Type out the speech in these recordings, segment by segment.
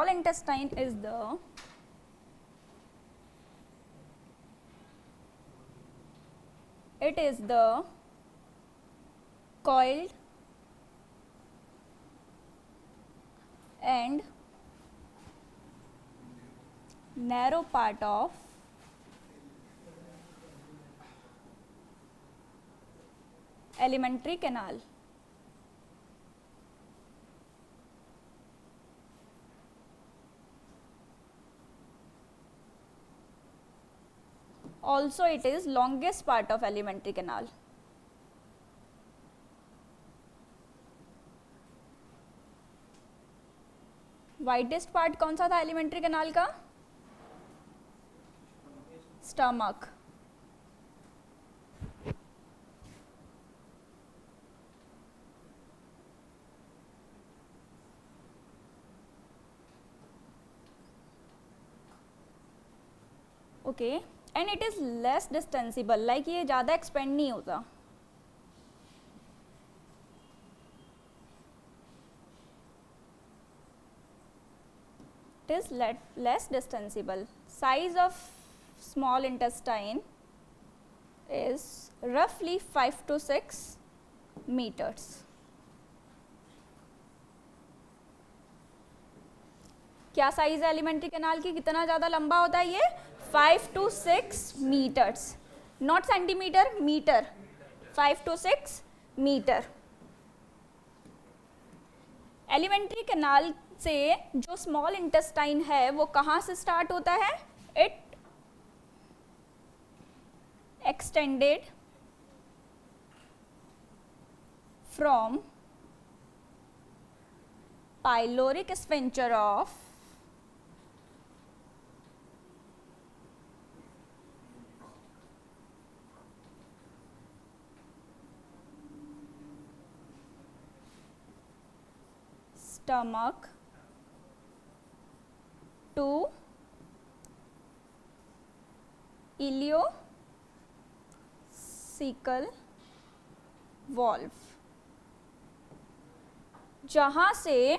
intestine is the coiled and narrow part of alimentary canal. Also it is longest part of alimentary canal. Widest part कौन सा था alimentary canal का? Stomach. Okay, and it is less distensible, like ये ज़्यादा expand नहीं होता. It is less distensible. Size of small intestine is roughly 5 to 6 meters. क्या size है एलिमेंट्री कैनाल की? कितना ज़्यादा लंबा होता है ये? 5 to 6 meters, not centimetre, metre. 5 to 6 metre. Alimentary canal से जो स्मॉल इंटेस्टाइन है वो कहाँ से स्टार्ट होता है? It extended from pyloric sphincter of stomach to ileocecal valve. जहाँ से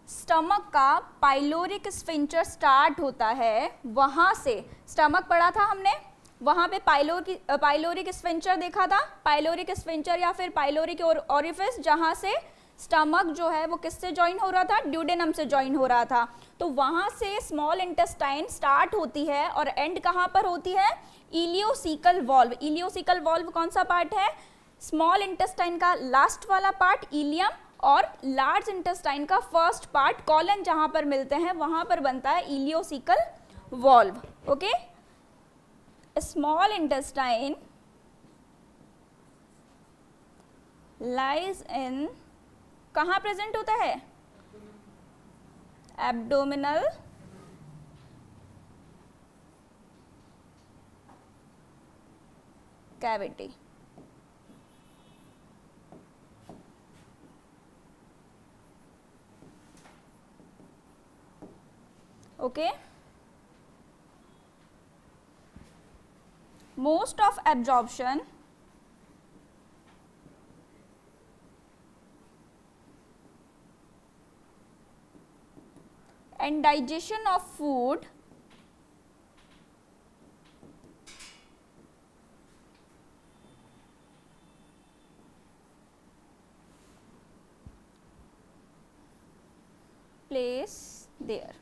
स्टमक का पाइलोरिक स्फिंक्टर स्टार्ट होता है, वहाँ से स्टमक पढ़ा था हमने, वहाँ पे पाइलोरिक स्फिंक्टर देखा था. पाइलोरिक स्फिंक्टर या फिर पाइलोरिक ओरिफिस, जहाँ से स्टमक जो है वो किससे ज्वाइन हो रहा था? ड्यूडेनम से ज्वाइन हो रहा था. तो वहाँ से स्मॉल इंटेस्टाइन स्टार्ट होती है और एंड कहाँ पर होती है? Ileocaecal valve. इलियोसिकल वॉल्व कौन सा पार्ट है? स्मॉल इंटेस्टाइन का लास्ट वाला पार्ट इलियम, और लार्ज इंटेस्टाइन का फर्स्ट पार्ट कॉलन जहाँ पर मिलते हैं वहाँ पर बनता है ileocaecal valve. Okay, small intestine lies in, कहाँ प्रेजेंट होता है? Abdominal cavity. Okay, most of absorption and digestion of food place there.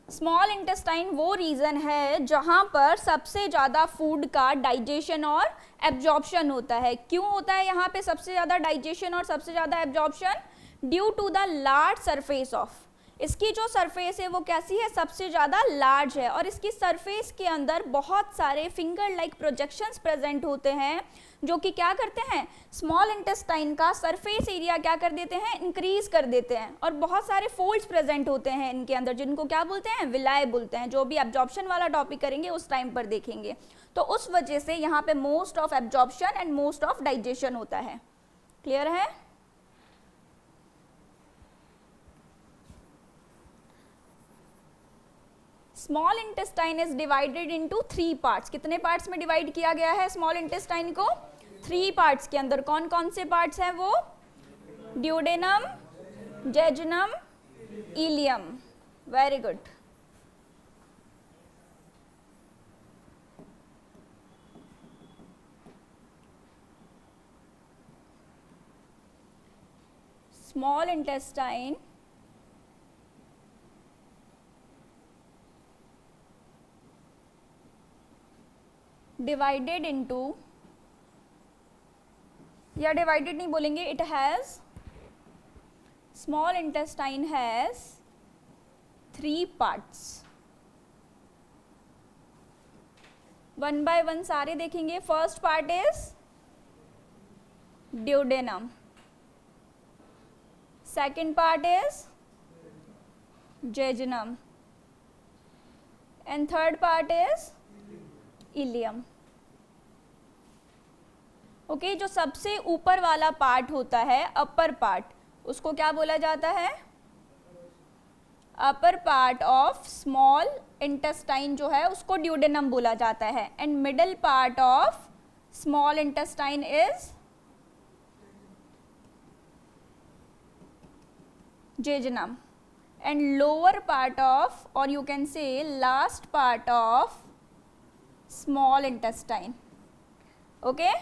Small intestine वो रीजन है जहाँ पर सबसे ज़्यादा फूड का डाइजेशन और एब्जॉर्प्शन होता है. क्यों होता है यहाँ पे सबसे ज़्यादा डाइजेशन और सबसे ज़्यादा absorption? Due to the large surface of, इसकी जो सरफेस है वो कैसी है? सबसे ज़्यादा लार्ज है, और इसकी सरफेस के अंदर बहुत सारे फिंगर लाइक प्रोजेक्शंस प्रेजेंट होते हैं जो कि क्या करते हैं? स्मॉल इंटेस्टाइन का सरफेस एरिया क्या कर देते हैं? इंक्रीज कर देते हैं. और बहुत सारे फोल्ड्स प्रेजेंट होते हैं इनके अंदर, जिनको क्या बोलते हैं? विलाय बोलते हैं. जो भी एब्जॉर्प्शन वाला टॉपिक करेंगे उस टाइम पर देखेंगे. तो उस वजह से यहाँ पे most of absorption and most of digestion होता है. क्लियर है? Small intestine is divided into 3 parts. कितने पार्ट्स में डिवाइड किया गया है स्मॉल इंटेस्टाइन को? 3 पार्ट्स के अंदर. कौन कौन से पार्ट्स हैं वो? Duodenum, jejunum ilium, very good. Small intestine divided into, या डिवाइडेड नहीं बोलेंगे, it has, small intestine has 3 parts. One by one सारे देखेंगे। First part is duodenum, second part is jejunum, and third part is ilium. Okay, जो सबसे ऊपर वाला part होता है, अपर पार्ट, उसको क्या बोला जाता है? Upper part of small intestine जो है उसको ड्यूडेनम बोला जाता है, and middle part of small intestine is jejunum, and lower part of, और you can say last part of small intestine. Okay,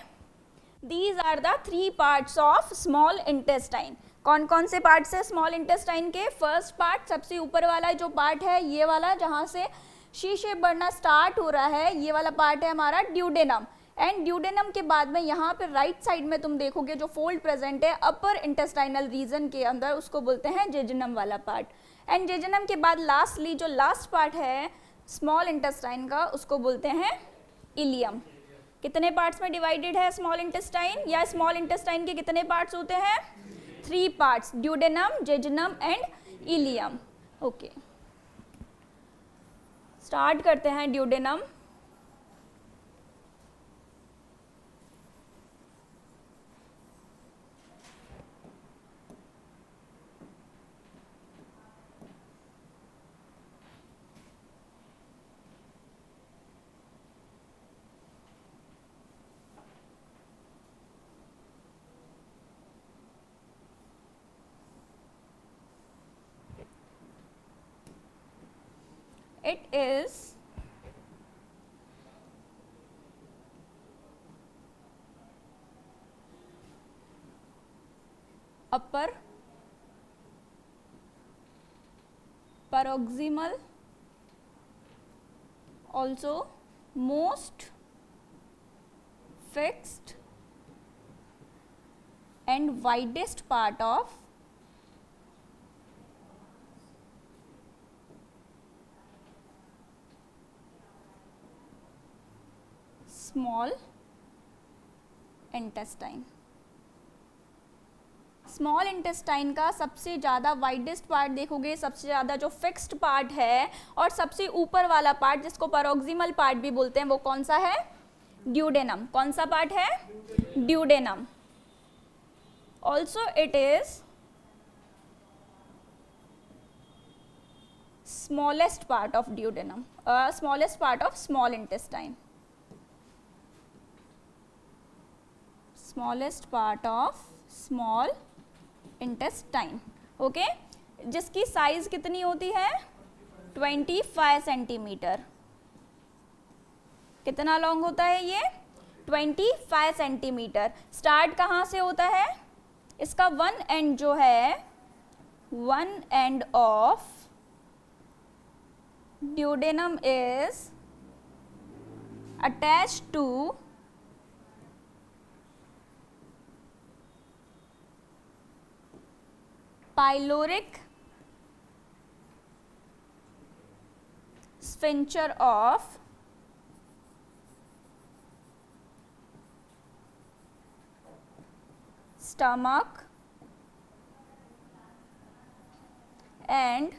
these are the 3 parts of small intestine. कौन कौन से पार्ट्स है स्मॉल इंटेस्टाइन के? First part, सबसे ऊपर वाला जो पार्ट है, ये वाला जहाँ से शी शेप बढ़ना स्टार्ट हो रहा है, ये वाला पार्ट है हमारा ड्यूडेनम, एंड ड्यूडेनम के बाद में यहाँ पे राइट साइड में तुम देखोगे जो फोल्ड प्रेजेंट है अपर इंटेस्टाइनल रीजन के अंदर, उसको बोलते हैं जेजुनम वाला पार्ट, एंड जेजुनम के बाद लास्टली जो लास्ट पार्ट है स्मॉल इंटेस्टाइन का, उसको बोलते हैं इलियम। कितने पार्ट्स में डिवाइडेड है स्मॉल इंटेस्टाइन, या स्मॉल इंटेस्टाइन के कितने पार्ट्स होते हैं? 3 parts, duodenum, jejunum and ileum. Okay, start करते हैं duodenum. It is upper paroxysmal, also most fixed and widest part of small intestine. Small intestine का सबसे ज़्यादा वाइडेस्ट पार्ट देखोगे, सबसे ज़्यादा जो फिक्स्ड पार्ट है, और सबसे ऊपर वाला पार्ट जिसको पैरोक्सिमल पार्ट भी बोलते हैं, वो कौन सा है? ड्यूडेनम। कौन सा पार्ट है? Duodenum. Also it is smallest part of duodenum, smallest part of small intestine, smallest part of small intestine. Okay, जिसकी साइज कितनी होती है? 25 सेंटीमीटर। कितना लॉन्ग होता है ये? 25 सेंटीमीटर। स्टार्ट कहाँ से होता है? इसका वन एंड जो है, one end of duodenum is attached to pyloric sphincter of stomach, and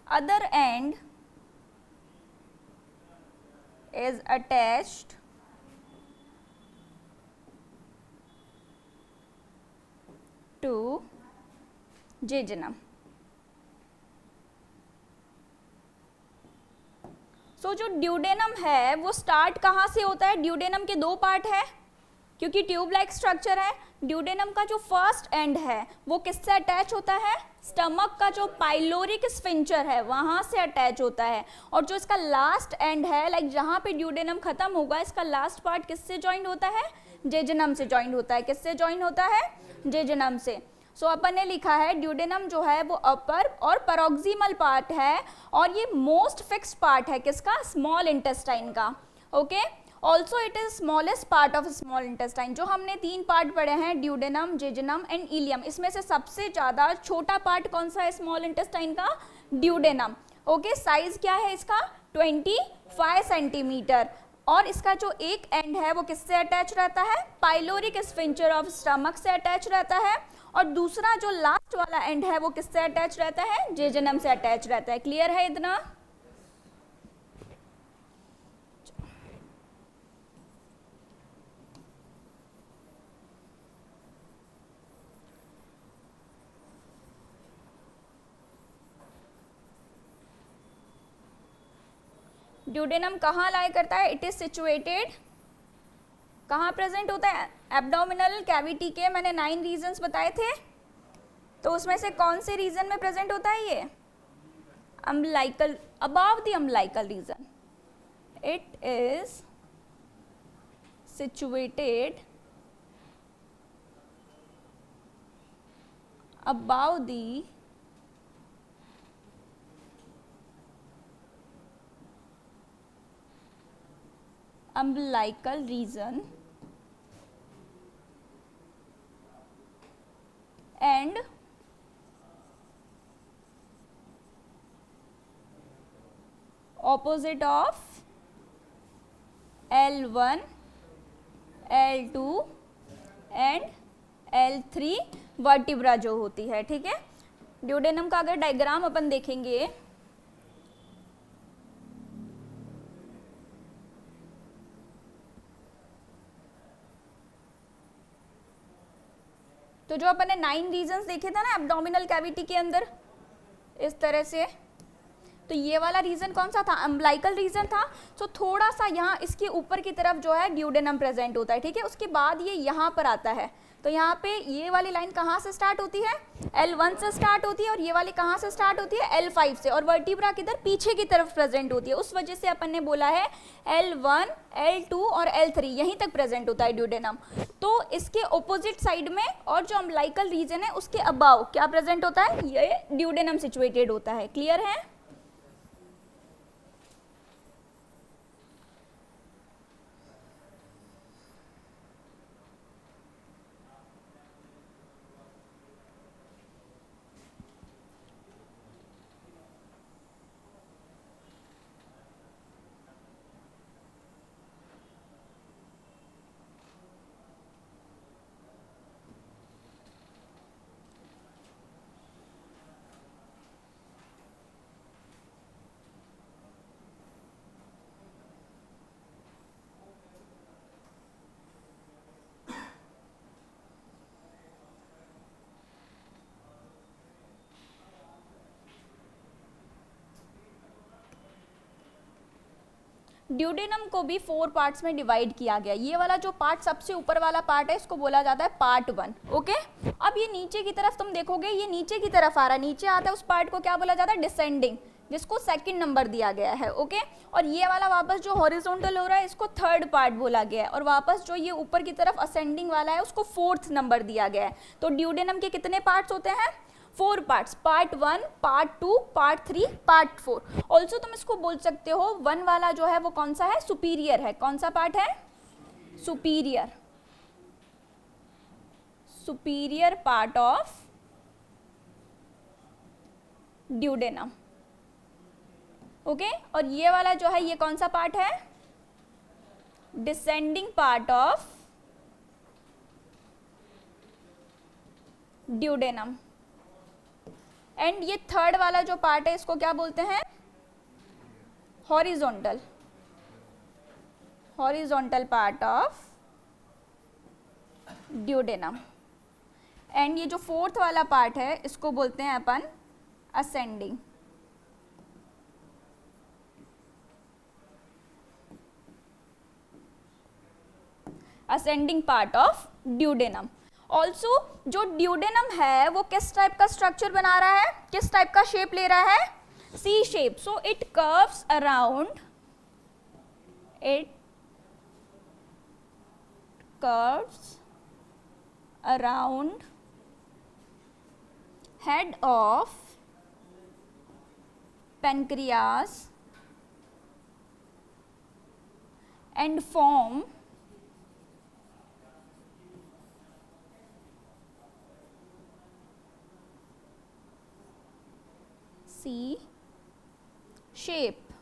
other end is attached to jejunum. So जो ड्यूडेनम है वो स्टार्ट कहाँ से होता है? ड्यूडेनम के 2 पार्ट है, क्योंकि ट्यूब लाइक स्ट्रक्चर है। ड्यूडेनम का जो फर्स्ट एंड है वो किससे अटैच होता है, स्टमक का जो पाइलोरिक स्फिंक्टर है वहां से अटैच होता है, और जो इसका लास्ट एंड है, लाइक जहां पे ड्यूडेनम खत्म होगा, इसका लास्ट पार्ट किससे ज्वाइंट होता है, जेजुनम से ज्वाइंट होता है। किससे ज्वाइंट होता है, जेजुनम से। सो अपन ने लिखा है ड्यूडेनम जो है वो अपर और पैरोक्सिमल पार्ट है, और ये मोस्ट फिक्स्ड पार्ट है किसका, स्मॉल इंटेस्टाइन का। Okay, also it is smallest part of small intestine. जो हमने 3 पार्ट पढ़े हैं, ड्यूडेनम, जेजुनम एंड इलियम, इसमें से सबसे ज़्यादा छोटा पार्ट कौन सा है स्मॉल इंटेस्टाइन का, ड्यूडेनम। ओके, साइज क्या है इसका, 25 सेंटीमीटर, और इसका जो एक एंड है वो किससे अटैच रहता है, पाइलोरिक स्फिंक्टर ऑफ स्टमक से अटैच रहता है, और दूसरा जो लास्ट वाला एंड है वो किससे अटैच रहता है, जेजुनम से अटैच रहता है। क्लियर है इतना? ड्यूडेनम कहाँ लाई करता है, इट इज सिचुएटेड, कहाँ प्रेजेंट होता है, एब्डोमिनल कैविटी के। मैंने 9 रीजन्स बताए थे, तो उसमें से कौन से रीजन में प्रेजेंट होता है ये, umbilical, above the umbilical region. It is situated above the umbilical region and opposite of L1, L2 and L3 vertebra जो होती है। ठीक है, ड्यूडेनम का अगर डायग्राम अपन देखेंगे तो जो अपन ने 9 रीजन्स देखे थे ना एब्डोमिनल कैविटी के अंदर, इस तरह से, तो ये वाला रीजन कौन सा था, अम्बिलिकल रीजन था। तो थोड़ा सा यहाँ इसके ऊपर की तरफ जो है ड्यूडेनम प्रेजेंट होता है। ठीक है, उसके बाद ये यहाँ पर आता है, तो यहाँ पे ये वाली लाइन कहाँ से स्टार्ट होती है, L1 से स्टार्ट होती है, और ये वाली कहाँ से स्टार्ट होती है, L5 से, और वर्टिब्रा किधर, पीछे की तरफ प्रेजेंट होती है। उस वजह से अपन ने बोला है L1, L2 और L3 यहीं तक प्रेजेंट होता है ड्यूडेनम। तो इसके ऑपोजिट साइड में और जो अम्बिलिकल रीजन है उसके अबाव क्या प्रेजेंट होता है, ये ड्यूडेनम सिचुएटेड होता है। क्लियर है? ड्यूडेनम को भी 4 पार्ट्स में डिवाइड किया गया। ये वाला जो पार्ट सबसे ऊपर वाला पार्ट है इसको बोला जाता है पार्ट 1। ओके, अब ये नीचे की तरफ तुम देखोगे, ये नीचे की तरफ आ रहा है, नीचे आता है, उस पार्ट को क्या बोला जाता है, डिसेंडिंग, जिसको 2nd नंबर दिया गया है। ओके, और ये वाला वापस जो हॉरिजॉन्टल हो रहा है इसको 3rd पार्ट बोला गया है, और वापस जो ये ऊपर की तरफ असेंडिंग वाला है उसको 4th नंबर दिया गया है। तो ड्यूडेनम के कितने पार्ट्स होते हैं, 4 parts, part 1, part 2, part 3, part 4। Also तुम इसको बोल सकते हो 1 वाला जो है वो कौन सा है, सुपीरियर है। कौन सा पार्ट है, superior, superior part of duodenum. Okay, और ये वाला जो है ये कौन सा पार्ट है, descending part of duodenum. And ये 3rd वाला जो पार्ट है इसको क्या बोलते हैं, horizontal, horizontal part of duodenum. And ये जो 4th वाला पार्ट है इसको बोलते हैं अपन ascending. Ascending part of duodenum. Also जो ड्यूडेनम है वो किस टाइप का स्ट्रक्चर बना रहा है, किस टाइप का शेप ले रहा है, C shape. So it curves around, it curves around head of pancreas and form C shape।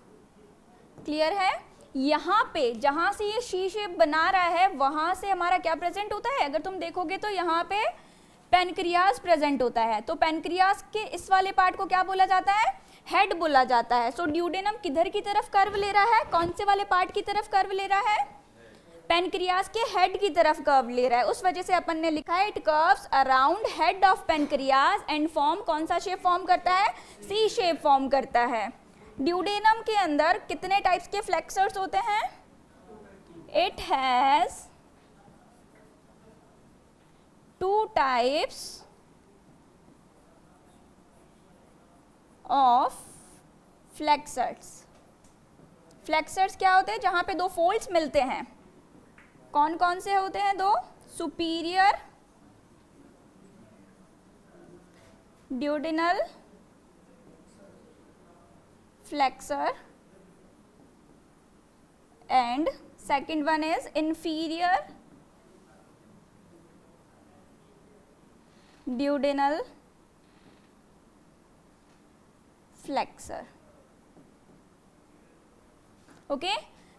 Clear है? यहाँ पे जहाँ से ये सी शेप बना रहा है वहाँ से हमारा क्या प्रेजेंट होता है, अगर तुम देखोगे तो यहाँ पे पेनक्रियाज प्रेजेंट होता है। तो पेनक्रियाज के इस वाले पार्ट को क्या बोला जाता है, हेड बोला जाता है। सो ड्यूडेनम किधर की तरफ कर्व ले रहा है, कौन से वाले पार्ट की तरफ कर्व ले रहा है, पेनक्रियाज के हेड की तरफ कर्व ले रहा है। उस वजह से अपन ने लिखा है it curves around head of pancreas and form, कौन सा शेप फॉर्म करता है, सी शेप फॉर्म करता है। ड्यूडेनम के अंदर कितने टाइप्स के फ्लेक्सर्स होते हैं, it has 2 types of flexors. Flexors क्या होते हैं, जहां पे 2 फोल्ड्स मिलते हैं। कौन कौन से होते हैं 2, superior duodenal flexor and second one is inferior duodenal flexor। Okay,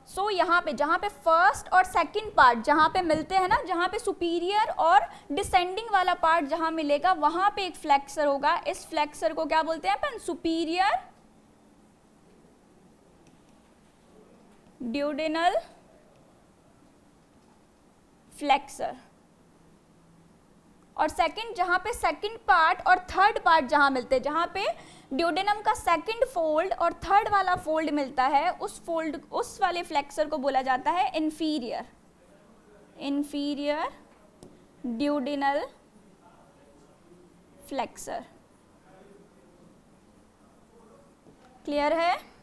so यहाँ पे जहाँ पे फर्स्ट और सेकंड पार्ट जहाँ पे मिलते हैं ना, जहाँ पे सुपीरियर और डिसेंडिंग वाला पार्ट जहाँ मिलेगा वहाँ पे एक फ्लेक्सर होगा। इस फ्लेक्सर को क्या बोलते हैं अपन, सुपीरियर ड्यूडेनल फ्लेक्सर। और सेकंड, जहां पे सेकंड पार्ट और थर्ड पार्ट जहां मिलते हैं, जहां पे ड्यूडेनम का सेकंड फोल्ड और थर्ड वाला फोल्ड मिलता है, उस फोल्ड, उस वाले फ्लेक्सर को बोला जाता है inferior, inferior duodenal flexure. Clear है?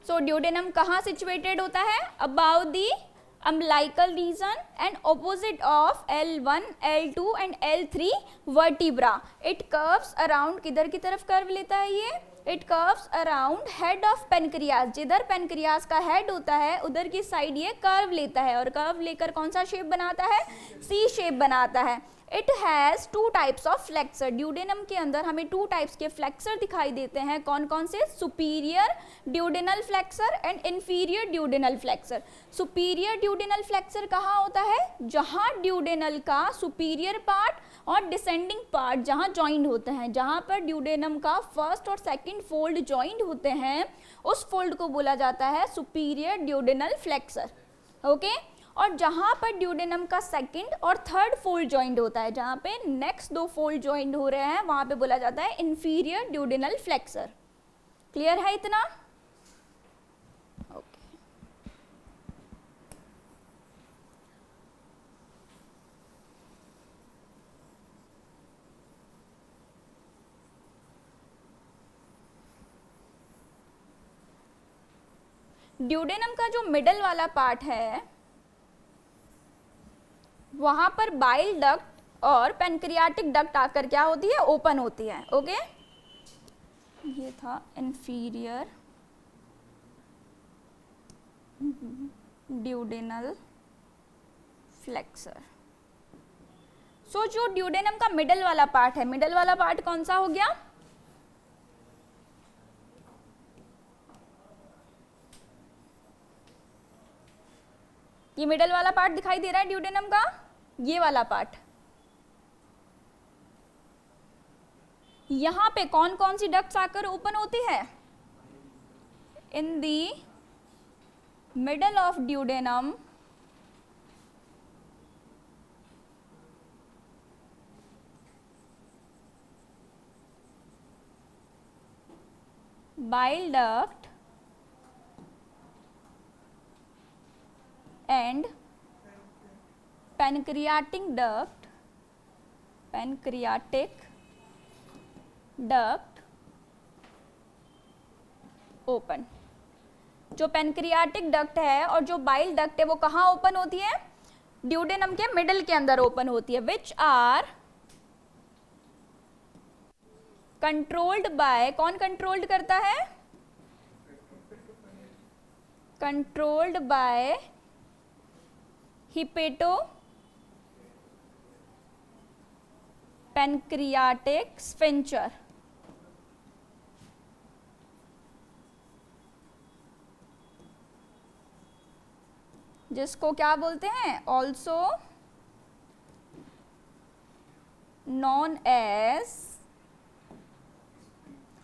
सो ड्यूडेनम कहाँ सिचुएटेड होता है, about the umbilical region and opposite of L1, L2 and L3 vertebra. It curves around, किधर की तरफ कर्व लेता है ये, it curves around head of pancreas. जिधर पेनक्रियाज का हेड होता है उधर की साइड ये कर्व लेता है, और कर्व लेकर कौन सा शेप बनाता है, सी शेप बनाता है। It has 2 types of flexor. Duodenum के अंदर हमें 2 टाइप्स के फ्लेक्सर दिखाई देते हैं। कौन कौन से, superior duodenal flexor and inferior duodenal flexor. Superior duodenal flexor कहाँ होता है, जहाँ ड्यूडेनल का सुपीरियर पार्ट और डिसेंडिंग पार्ट जहाँ ज्वाइंट होते हैं, जहाँ पर ड्यूडेनम का फर्स्ट और सेकंड फोल्ड ज्वाइंट होते हैं, उस फोल्ड को बोला जाता है सुपीरियर ड्यूडेनल फ्लेक्सर। ओके, और जहाँ पर ड्यूडेनम का सेकंड और थर्ड फोल्ड ज्वाइंट होता है, जहाँ पे नेक्स्ट 2 फोल्ड ज्वाइंट हो रहे हैं, वहाँ पे बोला जाता है इंफीरियर ड्यूडेनल फ्लेक्सर। क्लियर है इतना? ओके, ड्यूडेनम का जो मिडल वाला पार्ट है वहां पर बाइल डक्ट और पेनक्रियाटिक डक्ट आकर क्या होती है, ओपन होती है। ओके, ये था इंफीरियर ड्यूडेनल फ्लेक्सर। सो जो ड्यूडेनम का मिडल वाला पार्ट है, मिडल वाला पार्ट कौन सा हो गया, ये मिडल वाला पार्ट दिखाई दे रहा है ड्यूडेनम का, ये वाला पार्ट। यहां पे कौन कौन सी डक्ट्स आकर ओपन होती है, in the middle of duodenum bile duct and pancreatic duct open. जो पैनक्रियाटिक डक्ट है और जो बाइल डक्ट है वो कहाँ ओपन होती है? ड्यूडेनम के मिडल के अंदर ओपन होती है, विच आर कंट्रोल्ड बाय, कौन कंट्रोल्ड करता है? Controlled by hepatopancreatic sphincter. जिसको क्या बोलते हैं? Also known as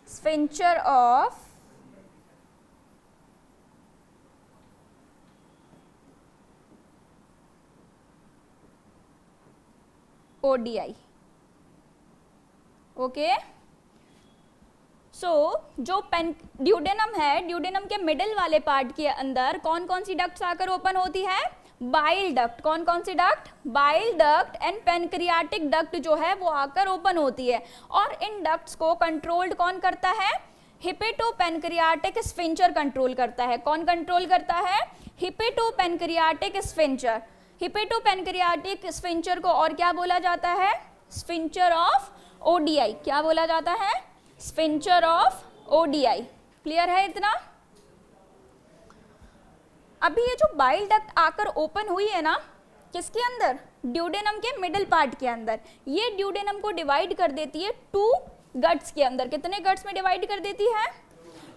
sphincter of Oddi. Okay, so जो ड्यूडेनम है, ड्यूडेनम के मिडिल वाले पार्ट के अंदर कौन कौन सी डक्ट्स आकर ओपन होती है? Bile duct. कौन कौन सी duct? Bile duct and pancreatic duct जो है वो आकर ओपन होती है। और इन डक्ट्स को कंट्रोल्ड कौन करता है? हिपेटोपैनक्रियाटिक स्फिंक्टर कंट्रोल करता है। कौन कंट्रोल करता है? हिपेटोपैनक्रियाटिक स्फिंक्टर। हिपेटोपैनक्रियाटिक स्फिंक्टर को और क्या बोला जाता है? Sphincter of ODI. क्या बोला जाता है? Sphincter of ODI. क्लियर है इतना? अभी ये जो बाइल डक्ट आकर ओपन हुई है ना, किसके अंदर? ड्यूडेनम के मिडिल पार्ट के अंदर। ये ड्यूडेनम को डिवाइड कर देती है 2 गट्स के अंदर। कितने गट्स में डिवाइड कर देती है?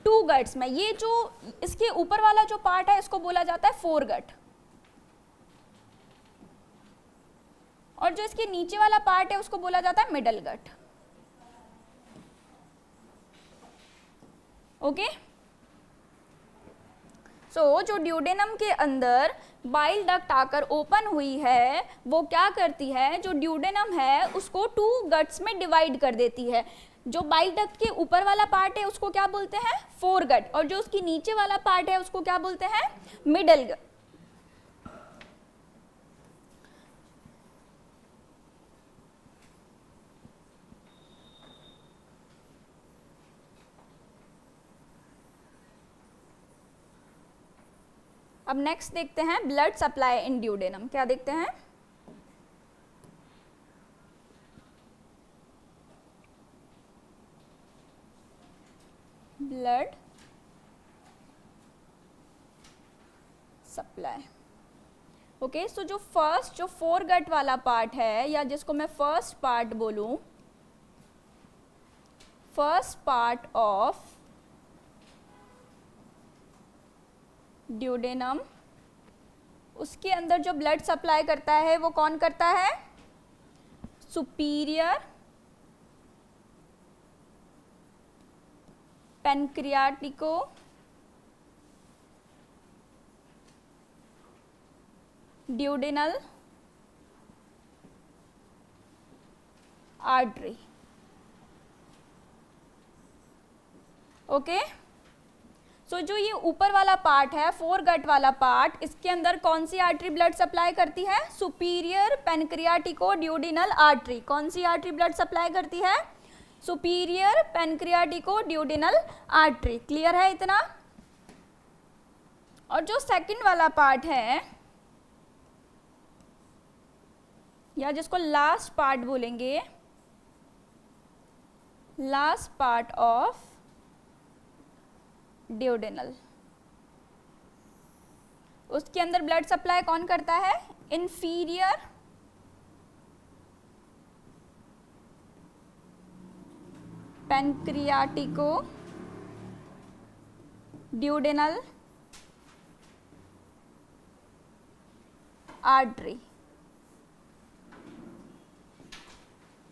2 गट्स में। ये जो इसके ऊपर वाला जो पार्ट है इसको बोला जाता है फोरगट, और जो इसके नीचे वाला पार्ट है उसको बोला जाता है मिडल गट। ओके, सो जो ड्यूडेनम के अंदर बाइल डक्ट आकर ओपन हुई है वो क्या करती है? जो ड्यूडेनम है उसको 2 गट्स में डिवाइड कर देती है। जो बाइल डक्ट के ऊपर वाला पार्ट है उसको क्या बोलते हैं? फोरगट, और जो उसकी नीचे वाला पार्ट है उसको क्या बोलते हैं? मिडल गट। अब नेक्स्ट देखते हैं ब्लड सप्लाई इन ड्यूडेनम। क्या देखते हैं? Blood supply. ओके, सो जो फर्स्ट जो फोरगट वाला पार्ट है, या जिसको मैं फर्स्ट पार्ट बोलूं, फर्स्ट पार्ट ऑफ ड्यूडेनम, उसके अंदर जो ब्लड सप्लाई करता है वो कौन करता है? Superior pancreaticoduodenal artery. Okay, so जो ये ऊपर वाला पार्ट है, फोरगट वाला पार्ट, इसके अंदर कौन सी आर्टरी ब्लड सप्लाई करती है? Superior pancreaticoduodenal artery. कौन सी आर्टरी ब्लड सप्लाई करती है? Superior pancreaticoduodenal artery. Clear है इतना? और जो सेकंड वाला पार्ट है, या जिसको लास्ट पार्ट बोलेंगे, लास्ट पार्ट ऑफ ड्यूडेनल, उसके अंदर ब्लड सप्लाई कौन करता है? Inferior pancreaticoduodenal artery.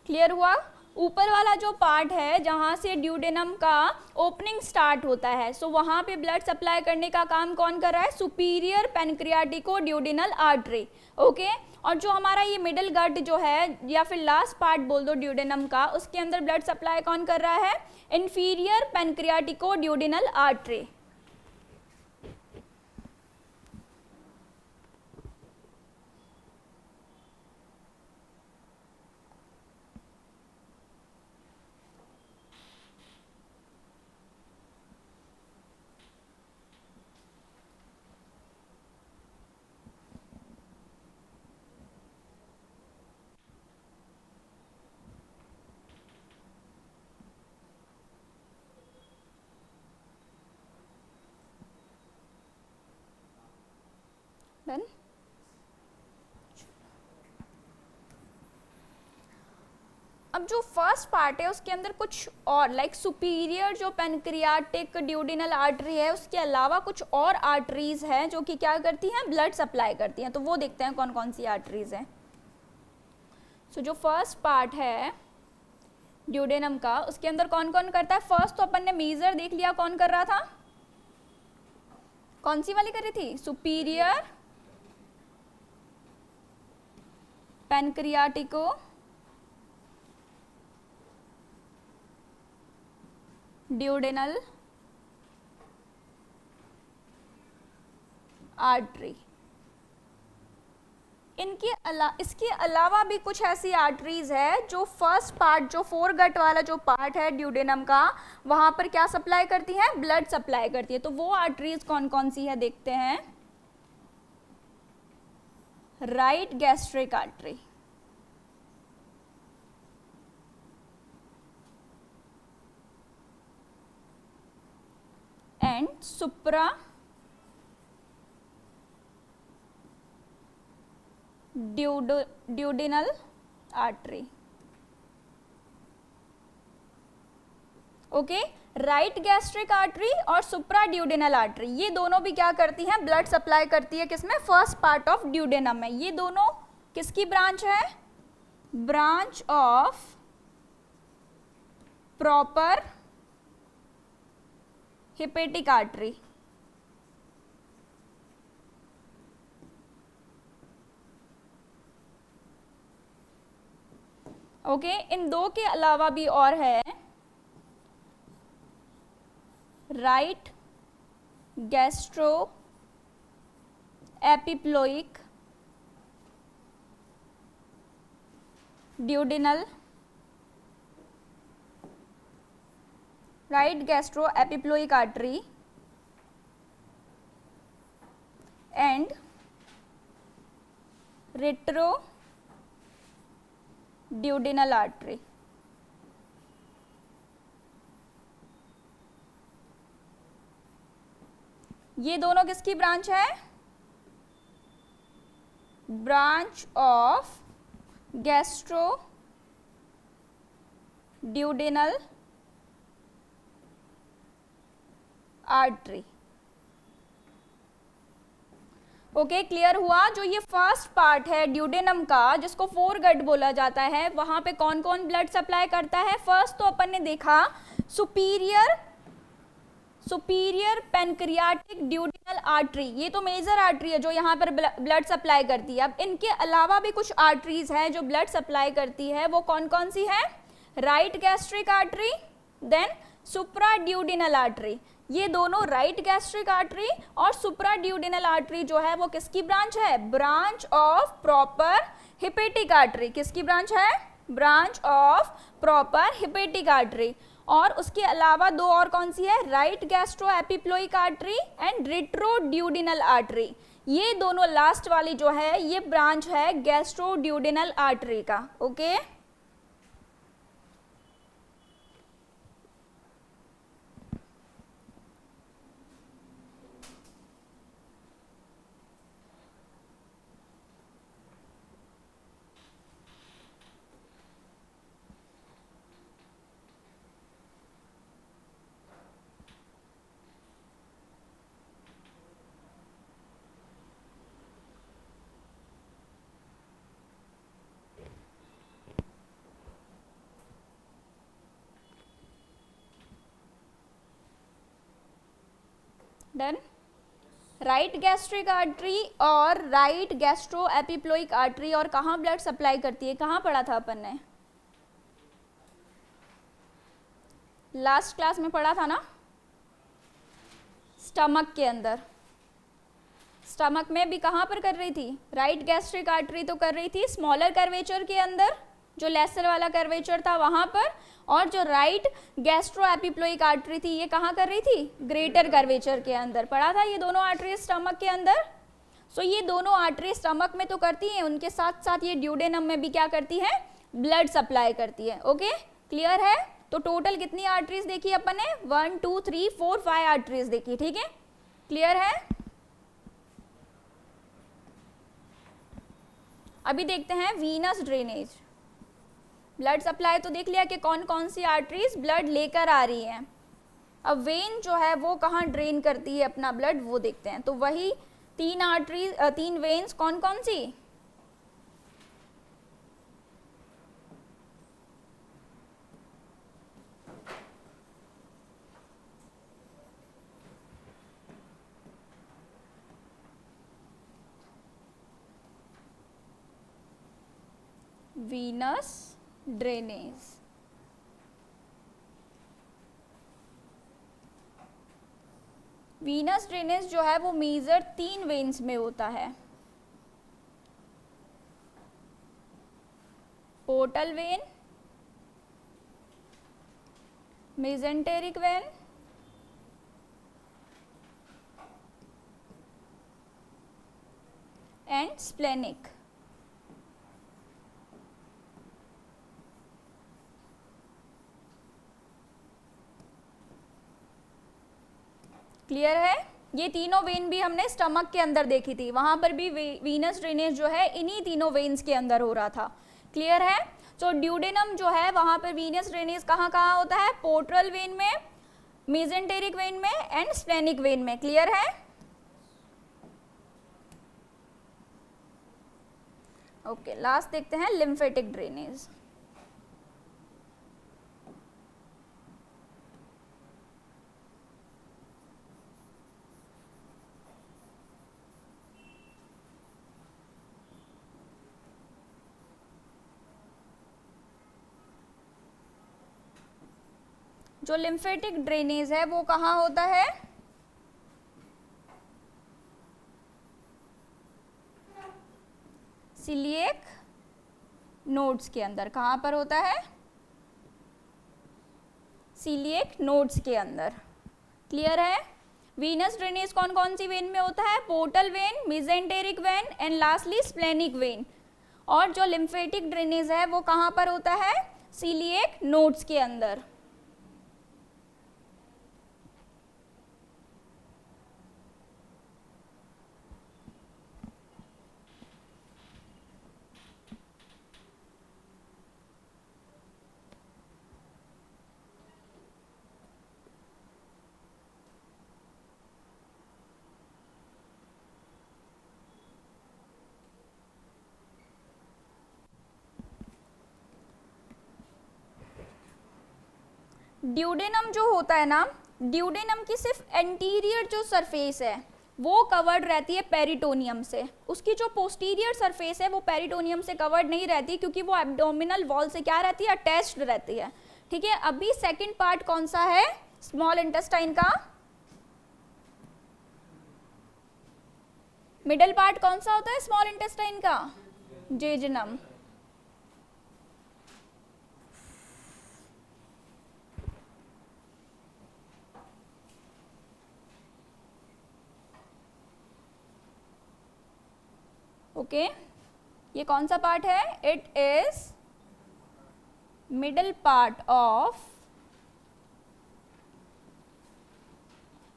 Clear हुआ? ऊपर वाला जो पार्ट है जहाँ से ड्यूडेनम का ओपनिंग स्टार्ट होता है, सो वहाँ पे ब्लड सप्लाई करने का काम कौन कर रहा है? Superior pancreaticoduodenal artery. Okay, और जो हमारा ये मिडिल गट जो है, या फिर लास्ट पार्ट बोल दो ड्यूडेनम का, उसके अंदर ब्लड सप्लाई कौन कर रहा है? Inferior pancreaticoduodenal artery. Done. अब जो फर्स्ट पार्ट है उसके अंदर कुछ और लाइक सुपीरियर जो पेनक्रियाटिक ड्यूडिनल आर्टरी है उसके अलावा कुछ और आर्टरीज हैं जो कि क्या करती हैं, ब्लड सप्लाई करती हैं। तो वो देखते हैं कौन कौन सी आर्टरीज हैं। सो जो फर्स्ट पार्ट है ड्यूडेनम का उसके अंदर कौन कौन करता है। फर्स्ट तो अपन ने मेजर देख लिया, कौन कर रहा था, कौन सी वाली कर रही थी, सुपीरियर पेनक्रियाटिको ड्यूडेनल आर्टरी। इसके अलावा भी कुछ ऐसी आर्टरीज है जो फर्स्ट पार्ट, जो फोरगट वाला जो पार्ट है ड्यूडेनम का, वहां पर क्या सप्लाई करती है, ब्लड सप्लाई करती है। तो वो आर्टरीज कौन कौन सी है देखते हैं। Right gastric artery, and supra duodenal artery. Okay, right gastric artery और सुप्रा ड्यूडिनल आर्टरी ये दोनों भी क्या करती हैं, ब्लड सप्लाई करती है किसमें, फर्स्ट पार्ट ऑफ ड्यूडेनम में। ये दोनों किसकी ब्रांच है, branch of proper hepatic artery. Okay, इन दो के अलावा भी और है right gastroepiploic duodenal, right gastroepiploic artery and retroduodenal artery. ये दोनों किसकी ब्रांच है, branch of gastroduodenal artery. Okay, clear हुआ। जो ये फर्स्ट पार्ट है ड्यूडेनम का जिसको फोरगट बोला जाता है, वहां पे कौन कौन ब्लड सप्लाई करता है। फर्स्ट तो अपन ने देखा सुपीरियर पेनक्रियाटिक ड्यूडेनल आर्टरी, ये तो मेजर आर्टरी है जो यहाँ पर ब्लड सप्लाई करती है। अब इनके अलावा भी कुछ आर्टरीज हैं जो ब्लड सप्लाई करती है, वो कौन कौन सी है, राइट गैस्ट्रिक आर्टरी, देन सुप्रा ड्यूडेनल आर्टरी। ये दोनों राइट गैस्ट्रिक आर्टरी और सुप्रा ड्यूडेनल आर्टरी जो है वो किसकी ब्रांच है, branch of proper hepatic artery. किसकी ब्रांच है, branch of proper hepatic artery. और उसके अलावा दो और कौन सी है, right gastroepiploic artery and retro duodenal artery. ये दोनों लास्ट वाली जो है ये ब्रांच है गैस्ट्रो ड्यूडेनल आर्टरी का। Okay, done. Right gastric artery और राइट गैस्ट्रो एपिप्लोइक आर्टरी और कहाँ ब्लड सप्लाई करती है, कहाँ पढ़ा था अपन ने, लास्ट क्लास में पढ़ा था ना, स्टमक के अंदर। स्टमक में भी कहाँ पर कर रही थी, राइट गैस्ट्रिक आर्टरी तो कर रही थी स्मॉलर कर्वेचर के अंदर, जो लेसर वाला कर्वेचर था वहाँ पर, और जो राइट गैस्ट्रो एपिप्लोइक आर्टरी थी ये कहाँ कर रही थी, ग्रेटर कर्वेचर के अंदर। पढ़ा था ये दोनों आर्टरी स्टमक के अंदर। सो ये दोनों आर्टरी स्टमक में तो करती हैं, उनके साथ साथ ये ड्यूडेनम में भी क्या करती है, ब्लड सप्लाई करती है। ओके, क्लियर है। तो टोटल कितनी आर्टरीज देखी अपन ने, 1 2 3 4 5 आर्टरीज देखी। ठीक है, क्लियर है। अभी देखते हैं वीनस ड्रेनेज। ब्लड सप्लाई तो देख लिया कि कौन कौन सी आर्टरीज ब्लड लेकर आ रही हैं। अब वेन जो है वो कहाँ ड्रेन करती है अपना ब्लड, वो देखते हैं। तो वही 3 आर्टरीज 3 वेन्स कौन कौन सी, वीनस ड्रेनेज। वीनस ड्रेनेज जो है वो मेजर 3 वेन्स में होता है, portal vein, mesenteric when and splenic. Clear है? ये तीनों वेन भी हमने स्टमक के अंदर देखी थी, वहां पर भी वीनस ड्रेनेज जो है इन्हीं तीनों वेन्स के अंदर हो रहा था। क्लियर है? तो ड्यूडेनम जो है वहां पर वीनस ड्रेनेज कहाँ कहाँ होता है, पोर्टल वेन में, मेसेंटेरिक वेन में एंड स्प्लेनिक वेन में। क्लियर है? ओके, लास्ट देखते हैं लिम्फेटिक ड्रेनेज। जो लिम्फेटिक ड्रेनेज है वो कहाँ होता है, सीलिएक नोड्स के अंदर। कहाँ पर होता है, सीलिएक नोड्स के अंदर। क्लियर है? वीनस ड्रेनेज कौन कौन सी वेन में होता है, portal vein, mesenteric when and lastly splenic when. और जो लिम्फेटिक ड्रेनेज है वो कहाँ पर होता है, सीलिएक नोड्स के अंदर। ड्यूडेनम जो होता है ना, ड्यूडेनम की सिर्फ एंटीरियर जो सरफेस है वो कवर्ड रहती है पेरिटोनियम से। उसकी जो पोस्टीरियर सरफेस है वो पेरिटोनियम से कवर्ड नहीं रहती, क्योंकि वो एब्डोमिनल वॉल से क्या रहती है, अटैच्ड रहती है। ठीक है, अभी सेकंड पार्ट कौन सा है, स्मॉल इंटेस्टाइन का मिडल पार्ट कौन सा होता है, स्मॉल इंटेस्टाइन का जेजुनम। ओके, ये कौन सा पार्ट है, it is middle part of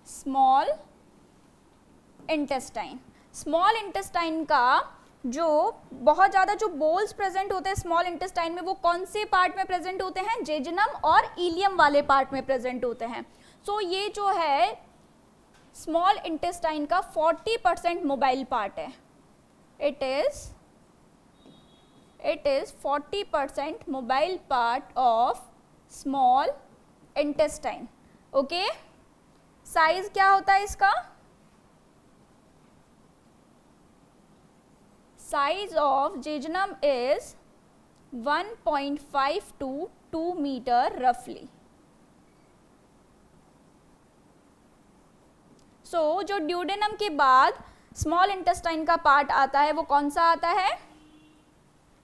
small intestine. Small intestine का जो बहुत ज़्यादा जो बोल्स प्रेजेंट होते हैं स्मॉल इंटेस्टाइन में, वो कौन से पार्ट में प्रेजेंट होते हैं, जेजुनम और इलियम वाले पार्ट में प्रेजेंट होते हैं। सो ये जो है स्मॉल इंटेस्टाइन का 40% मोबाइल पार्ट है। It is 40% mobile part of small intestine. Okay? Size क्या होता है इसका, size of jejunum is 1.5 to 2 metre रफली। सो जो ड्यूडेनम के बाद स्मॉल इंटेस्टाइन का पार्ट आता है वो कौन सा आता है,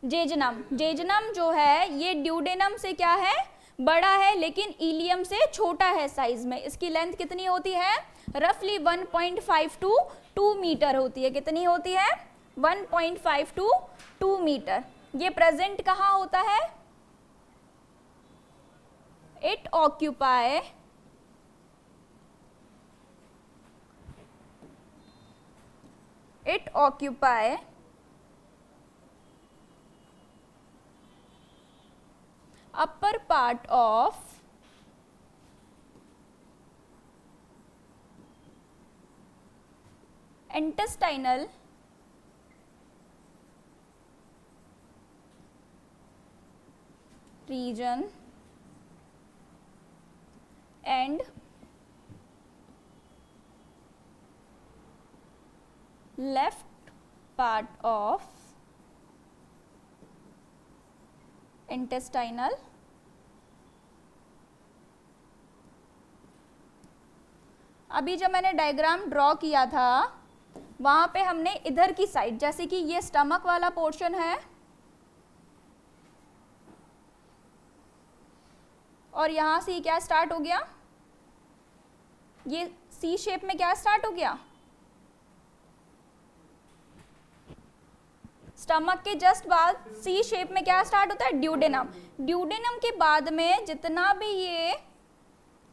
जेजुनम। जेजुनम जो है ये ड्यूडेनम से क्या है, बड़ा है, लेकिन इलियम से छोटा है साइज में। इसकी लेंथ कितनी होती है, रफली 1.5 to 2 मीटर होती है। कितनी होती है, 1.5 to 2 मीटर। ये प्रेजेंट कहाँ होता है, it occupy upper part of intestinal region and left part of intestinal अभी जब मैंने डायग्राम ड्रॉ किया था वहां पे हमने इधर की साइड, जैसे कि ये स्टमक वाला पोर्शन है और यहां से क्या स्टार्ट हो गया, ये सी शेप में क्या स्टार्ट हो गया, स्टमक के जस्ट बाद सी शेप में क्या स्टार्ट होता है, ड्यूडेनम। ड्यूडेनम के बाद में जितना भी ये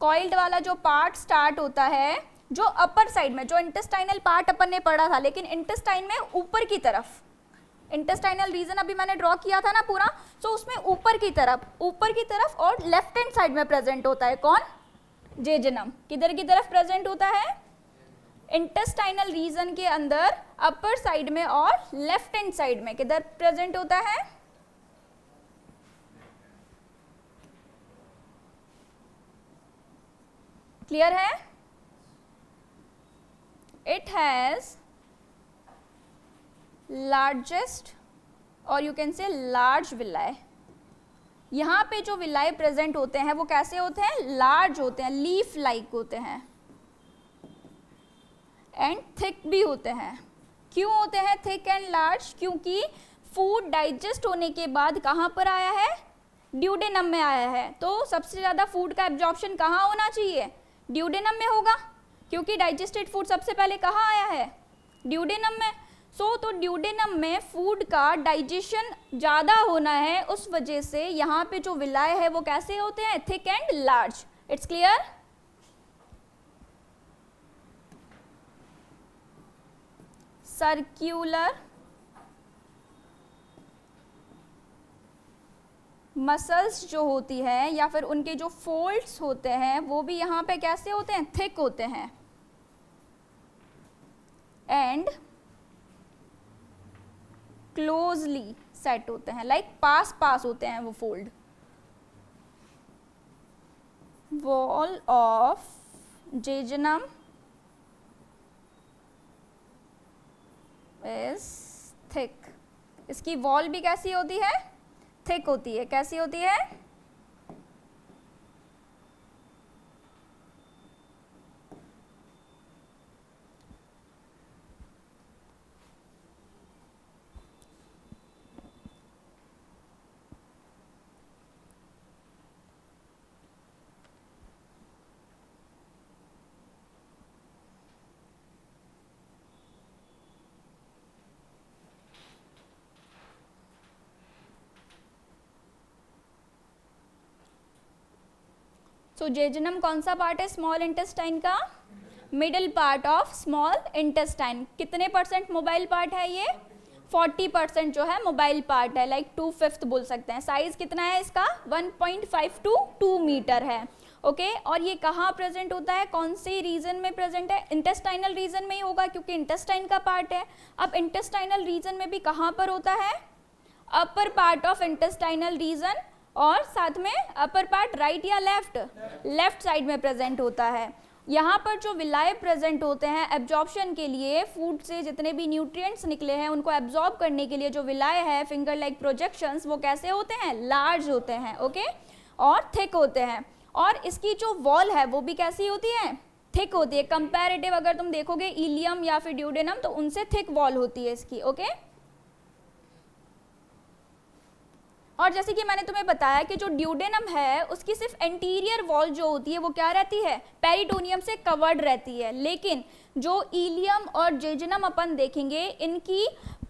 कॉइल्ड वाला जो पार्ट स्टार्ट होता है, जो अपर साइड में, जो इंटेस्टाइनल पार्ट अपन ने पढ़ा था, लेकिन इंटेस्टाइन में ऊपर की तरफ, इंटेस्टाइनल रीजन अभी मैंने ड्रॉ किया था ना पूरा, तो उसमें ऊपर की तरफ और लेफ्ट हैंड साइड में प्रेजेंट होता है कौन, जेजनम। किधर की तरफ प्रेजेंट होता है, इंटेस्टाइनल रीजन के अंदर अपर साइड में और लेफ्ट हैंड साइड में किधर प्रेजेंट होता है, क्लियर है। इट हैज लार्जेस्ट और यू कैन से लार्ज विलाय। यहाँ पे जो विलाय प्रेजेंट होते हैं वो कैसे होते हैं, लार्ज होते हैं, लीफ लाइक होते हैं एंड थिक भी होते हैं। क्यों होते हैं थिक एंड लार्ज, क्योंकि फूड डाइजेस्ट होने के बाद कहाँ पर आया है, ड्यूडेनम में आया है। तो सबसे ज़्यादा फूड का एब्जॉर्प्शन कहाँ होना चाहिए, ड्यूडेनम में होगा, क्योंकि डाइजेस्टेड फूड सबसे पहले कहाँ आया है, ड्यूडेनम में। तो ड्यूडेनम में फूड का डाइजेशन ज़्यादा होना है, उस वजह से यहाँ पे जो विलाय है वो कैसे होते हैं, thick and large. It's clear. Circular muscles जो होती है या फिर उनके जो फोल्ड्स होते हैं वो भी यहाँ पे कैसे होते हैं, थिक होते हैं एंड क्लोजली सेट होते हैं, लाइक पास होते हैं वो fold. Wall of jejunum is thick. इसकी वॉल भी कैसी होती है, थिक होती है। कैसी होती है, तो जेजनम कौन सा पार्ट है स्मॉल इंटेस्टाइन का, middle part of small intestine. कितने परसेंट मोबाइल पार्ट है ये, 40% जो है मोबाइल पार्ट है, लाइक 2/5 बोल सकते हैं। साइज कितना है इसका, 1.5 to 2 मीटर है। ओके और ये कहाँ प्रेजेंट होता है, कौन से रीजन में प्रेजेंट है, इंटेस्टाइनल रीजन में ही होगा क्योंकि इंटेस्टाइन का पार्ट है। अब इंटेस्टाइनल रीजन में भी कहाँ पर होता है, upper part of intestinal region, और साथ में अपर पार्ट राइट या लेफ्ट साइड में प्रेजेंट होता है। यहाँ पर जो विलाय प्रेजेंट होते हैं एब्जॉर्प्शन के लिए, फूड से जितने भी न्यूट्रिएंट्स निकले हैं उनको एब्जॉर्ब करने के लिए जो विलाय है, फिंगर लाइक प्रोजेक्शंस, वो कैसे होते हैं, लार्ज होते हैं। ओके और थिक होते हैं। और इसकी जो वॉल है वो भी कैसी होती है, थिक होती है। कंपैरेटिव अगर तुम देखोगे इलियम या फिर ड्यूडेनम तो उनसे थिक वॉल होती है इसकी। ओके और जैसे कि मैंने तुम्हें बताया कि जो ड्यूडेनम है उसकी सिर्फ एंटीरियर वॉल जो होती है वो क्या रहती है, पेरिटोनियम से कवर्ड रहती है। लेकिन जो इलियम और जेजनम अपन देखेंगे, इनकी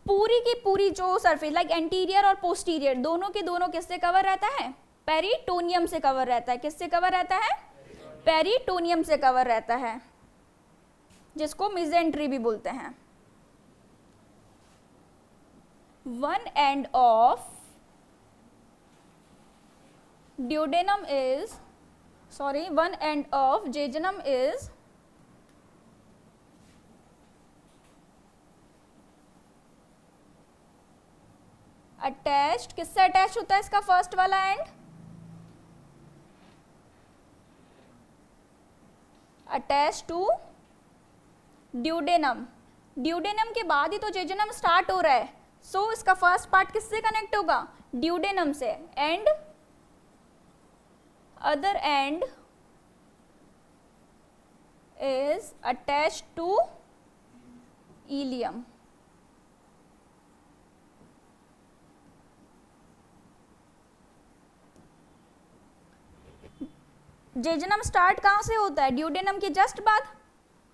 पूरी की पूरी जो सरफेस लाइक एंटीरियर और पोस्टीरियर दोनों के दोनों किससे कवर रहता है, पेरिटोनियम से कवर रहता है। किससे कवर रहता है, पेरिटोनियम से कवर रहता है, जिसको मिजेंट्री भी बोलते हैं। One end of duodenum is, sorry, one end of jejunum is attached, किससे अटैच होता है इसका फर्स्ट वाला एंड? Attach to duodenum. ड्यूडेनम के बाद ही तो जेजुनम स्टार्ट हो रहा है, सो इसका फर्स्ट पार्ट किससे कनेक्ट होगा? ड्यूडेनम से, and other end is attached to ileum. Jejunum start कहाँ से होता है? ड्यूडेनम के जस्ट बाद।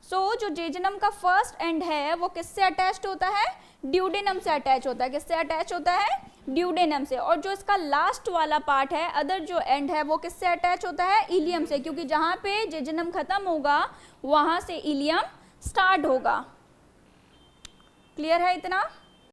सो जो जेजुनम का फर्स्ट एंड है वो किससे अटैच्ड होता है? ड्यूडेनम से अटैच होता है। किससे अटैच होता है? ड्यूडेनम से। और जो इसका लास्ट वाला पार्ट है, अदर जो एंड है, वो किससे अटैच होता है? इलियम से, क्योंकि जहाँ पे जेजुनम खत्म होगा वहाँ से इलियम स्टार्ट होगा। क्लियर है इतना?